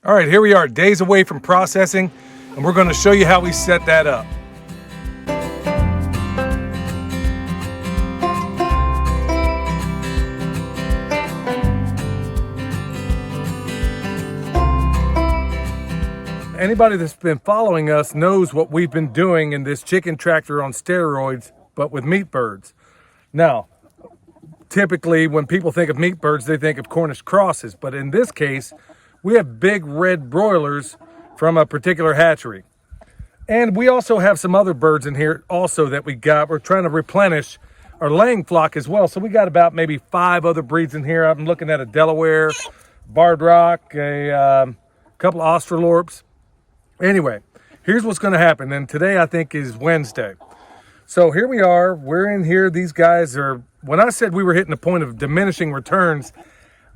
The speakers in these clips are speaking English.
All right, here we are, days away from processing, and we're going to show you how we set that up. Anybody that's been following us knows what we've been doing in this chicken tractor on steroids, but with meat birds. Now, typically when people think of meat birds, they think of Cornish crosses, but in this case, we have big red broilers from a particular hatchery. And we also have some other birds in here also that we got. We're trying to replenish our laying flock as well. So we got about maybe 5 other breeds in here. I'm looking at a Delaware, Barred Rock, a couple of Australorps. Anyway, here's what's going to happen. And today I think is Wednesday. So here we are. We're in here. These guys are, when I said we were hitting the point of diminishing returns,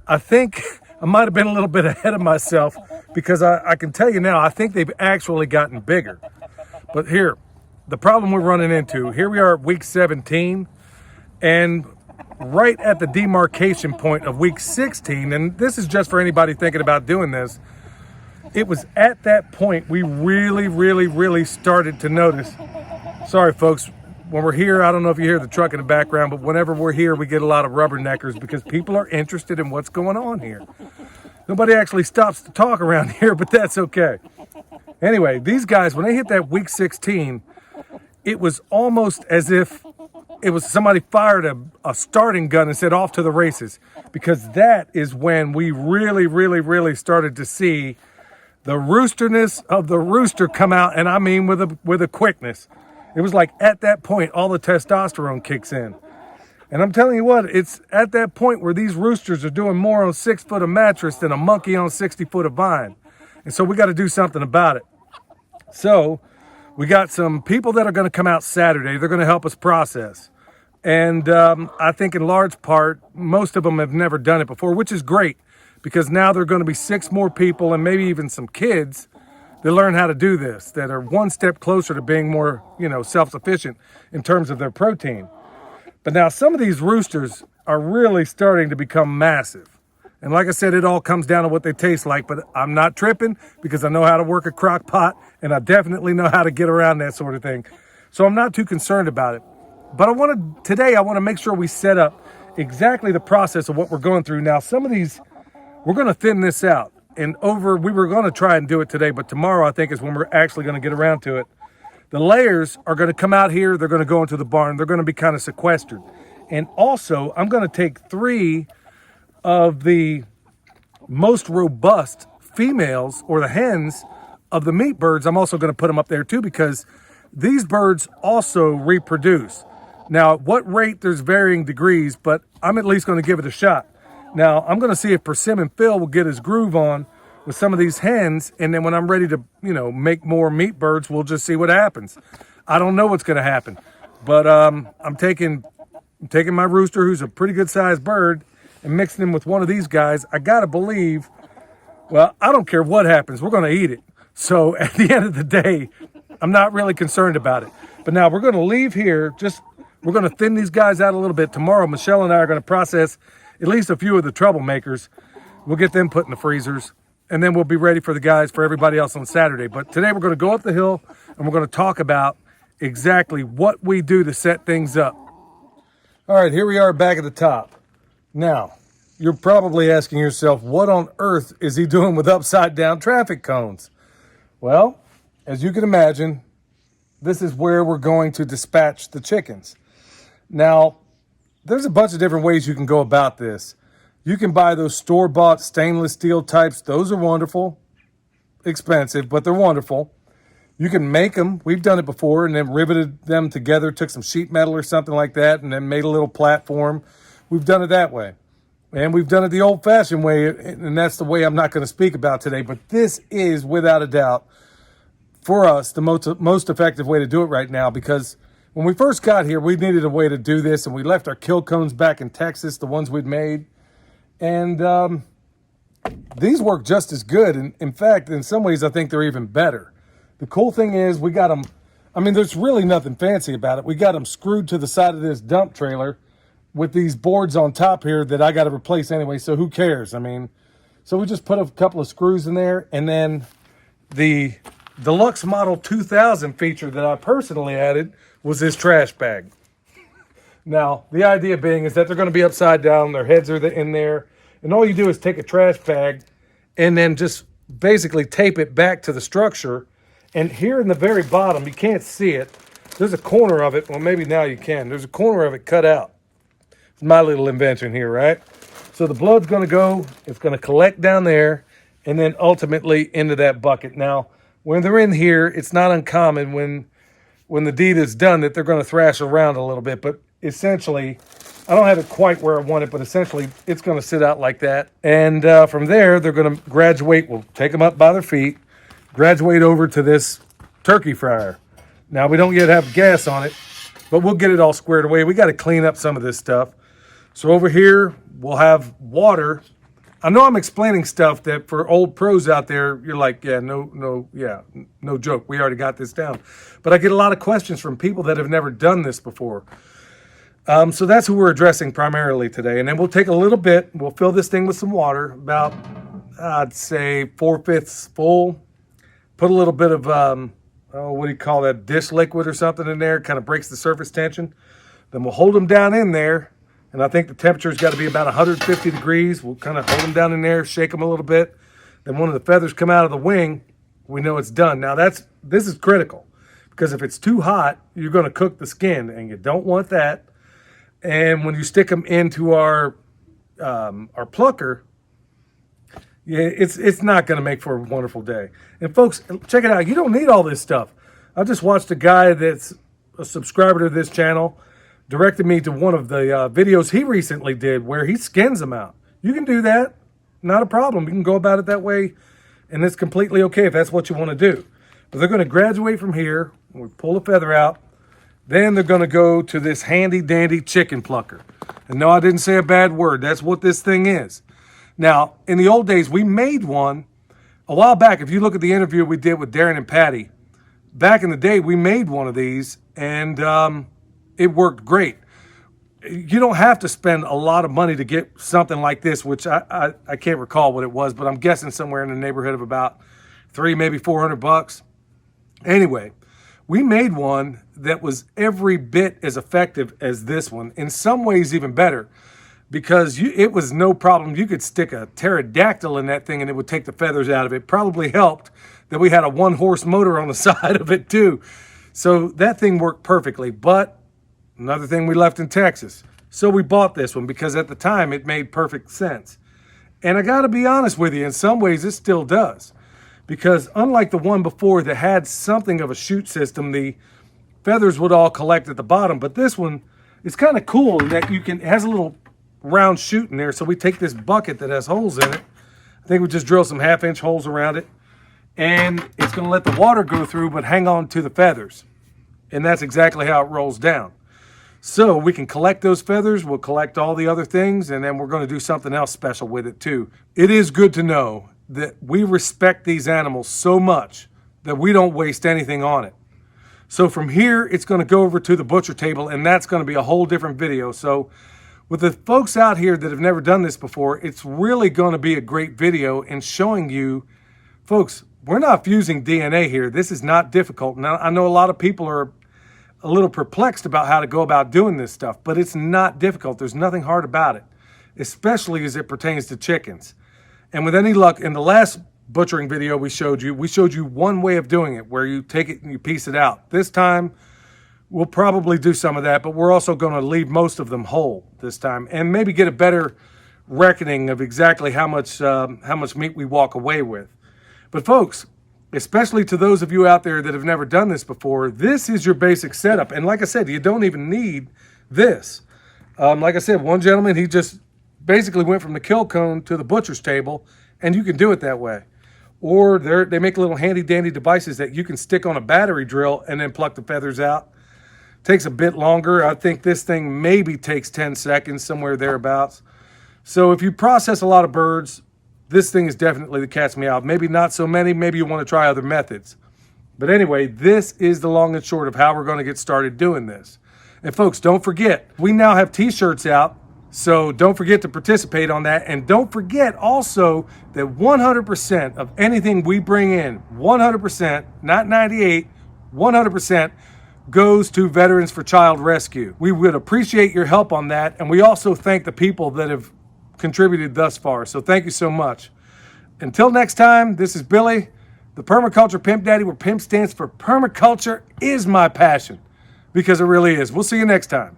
I think I might have been a little bit ahead of myself because I can tell you now, I think they've actually gotten bigger. But here, the problem we're running into, here we are at week 17, and right at the demarcation point of week 16, and this is just for anybody thinking about doing this, it was at that point we really started to notice. Sorry, folks, when we're here, I don't know if you hear the truck in the background, but whenever we're here, we get a lot of rubberneckers because people are interested in what's going on here. Nobody actually stops to talk around here, but that's okay. Anyway, these guys, when they hit that week 16, it was almost as if it was somebody fired a starting gun and said off to the races, because that is when we really started to see the roosterness of the rooster come out, and I mean with a quickness. It was like at that point, all the testosterone kicks in. And I'm telling you what, it's at that point where these roosters are doing more on 6 foot of mattress than a monkey on 60 foot of vine. And so we got to do something about it. So we got some people that are going to come out Saturday. They're going to help us process. And I think in large part, most of them have never done it before, which is great, because now there are going to be 6 more people and maybe even some kids that learn how to do this, that are one step closer to being more, self-sufficient in terms of their protein. But now some of these roosters are really starting to become massive. And like I said, it all comes down to what they taste like, but I'm not tripping because I know how to work a crock pot and I definitely know how to get around that sort of thing. So I'm not too concerned about it. But today I want to make sure we set up exactly the process of what we're going through. Now, some of these, we're going to thin this out. And we were going to try and do it today, but tomorrow I think is when we're actually going to get around to it. The layers are going to come out here. They're going to go into the barn. They're going to be kind of sequestered. And also, I'm going to take 3 of the most robust females, or the hens, of the meat birds. I'm also going to put them up there too, because these birds also reproduce. Now, at what rate, there's varying degrees, but I'm at least going to give it a shot. Now, I'm going to see if Persimmon Phil will get his groove on with some of these hens, and then when I'm ready to, make more meat birds, we'll just see what happens. I don't know what's going to happen, but I'm taking my rooster, who's a pretty good sized bird, and mixing him with one of these guys. I got to believe, well, I don't care what happens. We're going to eat it. So at the end of the day, I'm not really concerned about it. But now we're going to leave here. We're going to thin these guys out a little bit. Tomorrow, Michelle and I are going to process at least a few of the troublemakers. We'll get them put in the freezers, and then we'll be ready for everybody else on Saturday. But today we're going to go up the hill, and we're going to talk about exactly what we do to set things up. All right, here we are back at the top. Now, you're probably asking yourself, what on earth is he doing with upside down traffic cones? Well, as you can imagine, this is where we're going to dispatch the chickens. Now, there's a bunch of different ways you can go about this. You can buy those store-bought stainless steel types. Those are wonderful, expensive, but they're wonderful. You can make them. We've done it before, and then riveted them together, took some sheet metal or something like that, and then made a little platform. We've done it that way. And we've done it the old-fashioned way, and that's the way I'm not going to speak about today. But this is, without a doubt, for us, the most effective way to do it right now, because when we first got here, we needed a way to do this, and we left our kill cones back in Texas, the ones we'd made. And these work just as good. And in fact, in some ways, I think they're even better. The cool thing is we got them, there's really nothing fancy about it. We got them screwed to the side of this dump trailer with these boards on top here that I got to replace anyway, so who cares? So we just put a couple of screws in there, and then the Deluxe Model 2000 feature that I personally added was this trash bag. Now, the idea being is that they're going to be upside down, their heads are in there, and all you do is take a trash bag and then just basically tape it back to the structure. And here in the very bottom, you can't see it, there's a corner of it, well maybe now you can, there's a corner of it cut out. It's my little invention here, right? So the blood's going to go, it's going to collect down there, and then ultimately into that bucket. Now, when they're in here, it's not uncommon when the deed is done that they're going to thrash around a little bit, but essentially, I don't have it quite where I want it, but essentially it's going to sit out like that. And from there, they're going to graduate. We'll take them up by their feet, graduate over to this turkey fryer. Now, we don't yet have gas on it, but we'll get it all squared away. We got to clean up some of this stuff. So over here, we'll have water. I know I'm explaining stuff that for old pros out there, you're like, yeah, no joke. We already got this down. But I get a lot of questions from people that have never done this before. So that's who we're addressing primarily today. And then we'll take a little bit, we'll fill this thing with some water, about, I'd say 4/5 full. Put a little bit of, what do you call that, dish liquid or something in there, kind of breaks the surface tension. Then we'll hold them down in there. And I think the temperature's got to be about 150 degrees. We'll kind of hold them down in there, shake them a little bit. Then when the feathers come out of the wing, we know it's done. Now this is critical, because if it's too hot, you're going to cook the skin, and you don't want that. And when you stick them into our plucker, yeah, it's not going to make for a wonderful day. And folks, check it out. You don't need all this stuff. I just watched a guy that's a subscriber to this channel directed me to one of the videos he recently did where he skins them out. You can do that. Not a problem. You can go about it that way, and it's completely okay if that's what you want to do. But they're going to graduate from here. We pull the feather out. Then they're going to go to this handy-dandy chicken plucker. And no, I didn't say a bad word. That's what this thing is. Now, in the old days, we made one a while back. If you look at the interview we did with Darren and Patty, back in the day, we made one of these, and it worked great. You don't have to spend a lot of money to get something like this, which I can't recall what it was, but I'm guessing somewhere in the neighborhood of about $300, maybe $400. Anyway, we made one that was every bit as effective as this one, in some ways even better, because it was no problem. You could stick a pterodactyl in that thing and it would take the feathers out of it. Probably helped that we had a 1-horse motor on the side of it too. So that thing worked perfectly. But another thing, we left in Texas. So we bought this one because at the time it made perfect sense. And I gotta be honest with you, in some ways it still does. Because unlike the one before that had something of a chute system, the feathers would all collect at the bottom. But this one is kind of cool in that it has a little round chute in there. So we take this bucket that has holes in it. I think we just drill some 1/2-inch holes around it. And it's going to let the water go through but hang on to the feathers. And that's exactly how it rolls down. So we can collect those feathers, we'll collect all the other things, and then we're going to do something else special with it too. It is good to know that we respect these animals so much that we don't waste anything on it. So from here, it's going to go over to the butcher table, and that's going to be a whole different video. So with the folks out here that have never done this before, it's really going to be a great video in showing you, folks, we're not fusing DNA here. This is not difficult. Now, I know a lot of people are a little perplexed about how to go about doing this stuff, but it's not difficult. There's nothing hard about it, especially as it pertains to chickens. And with any luck, in the last butchering video we showed you one way of doing it, where you take it and you piece it out. This time, we'll probably do some of that, but we're also going to leave most of them whole this time, and maybe get a better reckoning of exactly how much meat we walk away with. But folks, especially to those of you out there that have never done this before, this is your basic setup. And like I said, you don't even need this. Like I said, one gentleman, he just basically went from the kill cone to the butcher's table, and you can do it that way. Or they make little handy-dandy devices that you can stick on a battery drill and then pluck the feathers out. Takes a bit longer. I think this thing maybe takes 10 seconds, somewhere thereabouts. So if you process a lot of birds, this thing is definitely the cat's meow. Maybe not so many. Maybe you want to try other methods. But anyway, this is the long and short of how we're going to get started doing this. And folks, don't forget, we now have t-shirts out So don't forget to participate on that. And don't forget also that 100% of anything we bring in, 100%, not 98, 100% goes to Veterans for Child Rescue. We would appreciate your help on that. And we also thank the people that have contributed thus far. So thank you so much. Until next time, this is Billy, the Permaculture Pimp Daddy, where PIMP stands for Permaculture is my passion, because it really is. We'll see you next time.